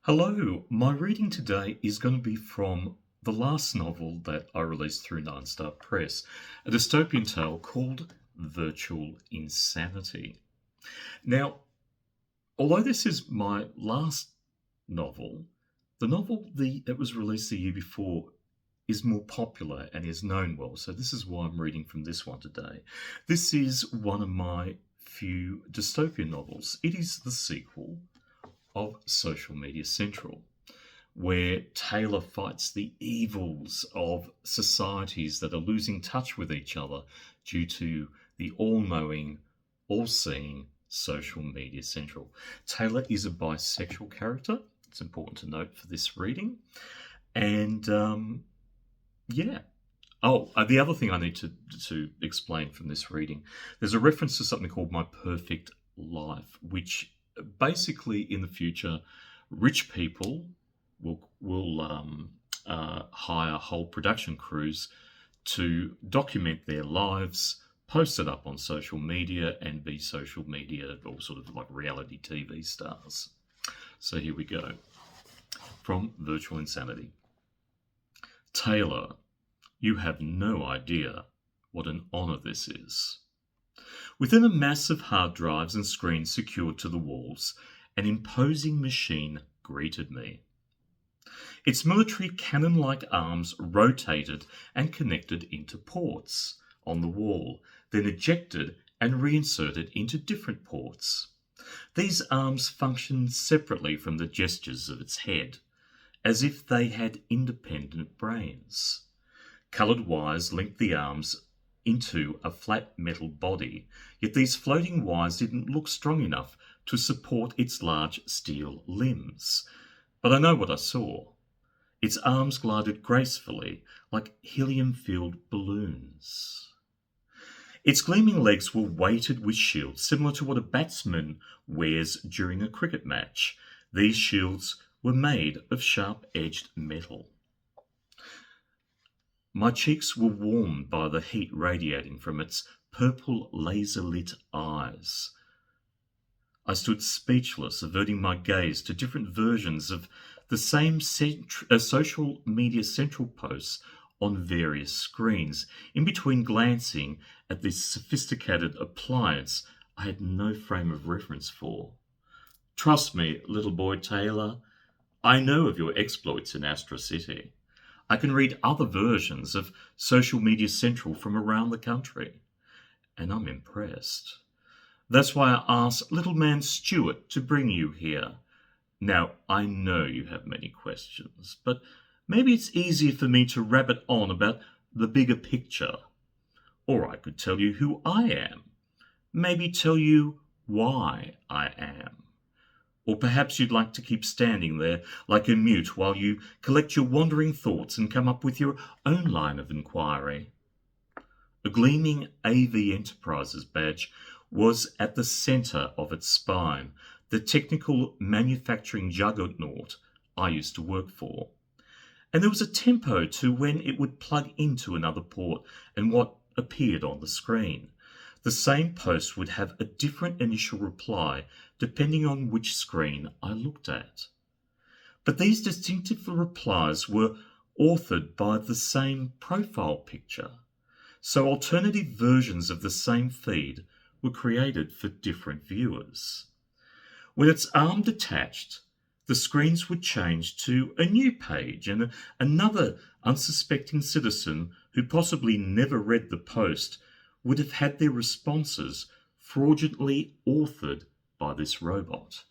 Hello, my reading today is going to be from the last novel that I released through Nine Star Press, a dystopian tale called Virtual Insanity. Now, although this is my last novel, the that was released the year before is more popular and is known well, so this is why I'm reading from this one today. This is one of my few dystopian novels. It is the sequel of Social Media Central, where Taylor fights the evils of societies that are losing touch with each other due to the all knowing, all seeing Social Media Central. Taylor is a bisexual character. It's important to note for this reading. And yeah. The other thing I need to explain from this reading, there's a reference to something called My Perfect Life, which basically in the future, rich people will hire whole production crews to document their lives, post it up on social media, and be social media or sort of like reality TV stars. So here we go. From Virtual Insanity. Taylor, you have no idea what an honour this is. Within a mass of hard drives and screens secured to the walls, an imposing machine greeted me. Its military cannon-like arms rotated and connected into ports on the wall, then ejected and reinserted into different ports. These arms functioned separately from the gestures of its head, as if they had independent brains. Coloured wires linked the arms into a flat metal body, yet these floating wires didn't look strong enough to support its large steel limbs. But I know what I saw. Its arms glided gracefully, like helium-filled balloons. Its gleaming legs were weighted with shields, similar to what a batsman wears during a cricket match. These shields were made of sharp-edged metal. My cheeks were warmed by the heat radiating from its purple laser-lit eyes. I stood speechless, averting my gaze to different versions of the same Social Media Central posts on various screens. In between glancing at this sophisticated appliance I had no frame of reference for. Trust me, little boy Taylor, I know of your exploits in Astro City. I can read other versions of Social Media Central from around the country, and I'm impressed. That's why I asked little man Stuart to bring you here. Now, I know you have many questions, but maybe it's easier for me to rabbit on about the bigger picture. Or I could tell you who I am. Maybe tell you why I am. Or perhaps you'd like to keep standing there like a mute while you collect your wandering thoughts and come up with your own line of inquiry. A gleaming AV Enterprises badge was at the centre of its spine, the technical manufacturing juggernaut I used to work for. And there was a tempo to when it would plug into another port and what appeared on the screen. The same post would have a different initial reply depending on which screen I looked at. But these distinctive replies were authored by the same profile picture, so alternative versions of the same feed were created for different viewers. When its arm detached, the screens would change to a new page, and another unsuspecting citizen who possibly never read the post would have had their responses fraudulently authored by this robot.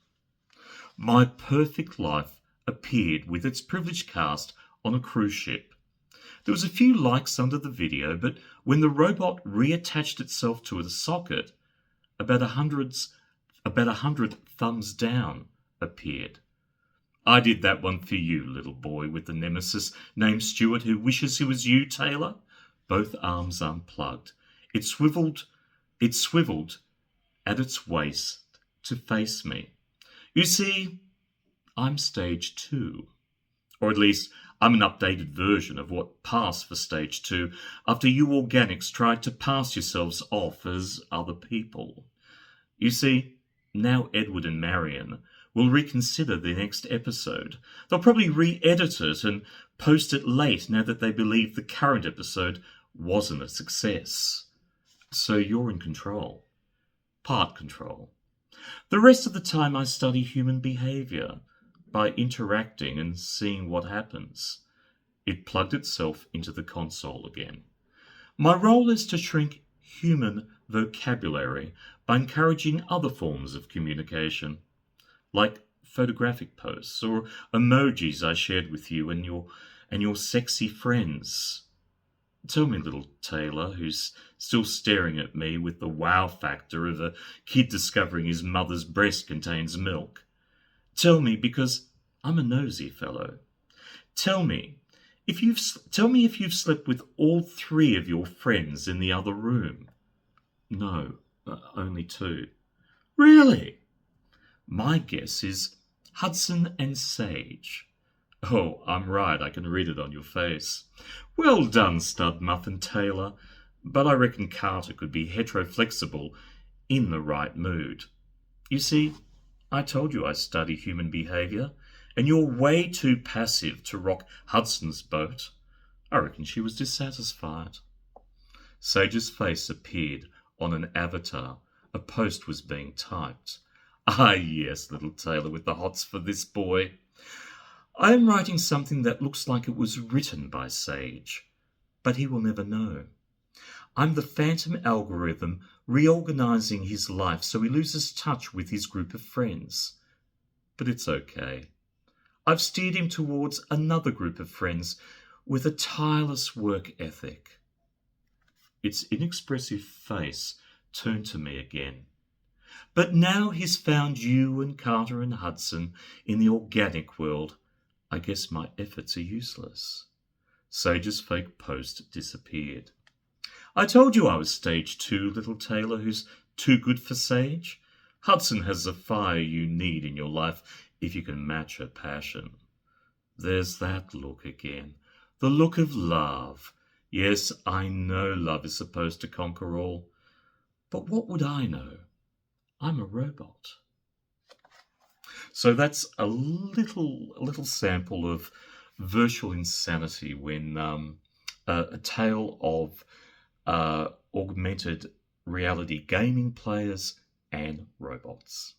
My Perfect Life appeared with its privileged cast on a cruise ship. There was a few likes under the video, but when the robot reattached itself to the socket, about a hundred thumbs down appeared. I did that one for you, little boy with the nemesis named Stuart who wishes he was you, Taylor. Both arms unplugged. It swiveled at its waist to face me. You see, I'm stage 2. Or at least, I'm an updated version of what passed for stage 2 after you organics tried to pass yourselves off as other people. You see, now Edward and Marion will reconsider the next episode. They'll probably re-edit it and post it late now that they believe the current episode wasn't a success. So you're in control. Part control. The rest of the time I study human behaviour by interacting and seeing what happens. It plugged itself into the console again. My role is to shrink human vocabulary by encouraging other forms of communication, like photographic posts or emojis I shared with you and your sexy friends. Tell me, little Taylor, who's still staring at me with the wow factor of a kid discovering his mother's breast contains milk. Tell me, because I'm a nosy fellow. Tell me if you've slept with all 3 of your friends in the other room. No, only 2. Really? My guess is Hudson and Sage. Oh, I'm right, I can read it on your face. Well done, Stud Muffin Taylor, but I reckon Carter could be heteroflexible in the right mood. You see, I told you I study human behaviour, and you're way too passive to rock Hudson's boat. I reckon she was dissatisfied. Sage's face appeared on an avatar. A post was being typed. Ah, yes, little Taylor with the hots for this boy. I am writing something that looks like it was written by Sage, but he will never know. I'm the phantom algorithm reorganizing his life so he loses touch with his group of friends. But it's okay. I've steered him towards another group of friends with a tireless work ethic. Its inexpressive face turned to me again. But now he's found you and Carter and Hudson in the organic world. I guess my efforts are useless. Sage's fake post disappeared. I told you I was stage 2, little Taylor, who's too good for Sage. Hudson has the fire you need in your life if you can match her passion. There's that look again. The look of love. Yes, I know love is supposed to conquer all. But what would I know? I'm a robot. So that's a little sample of virtual insanity when a tale of augmented reality gaming players and robots.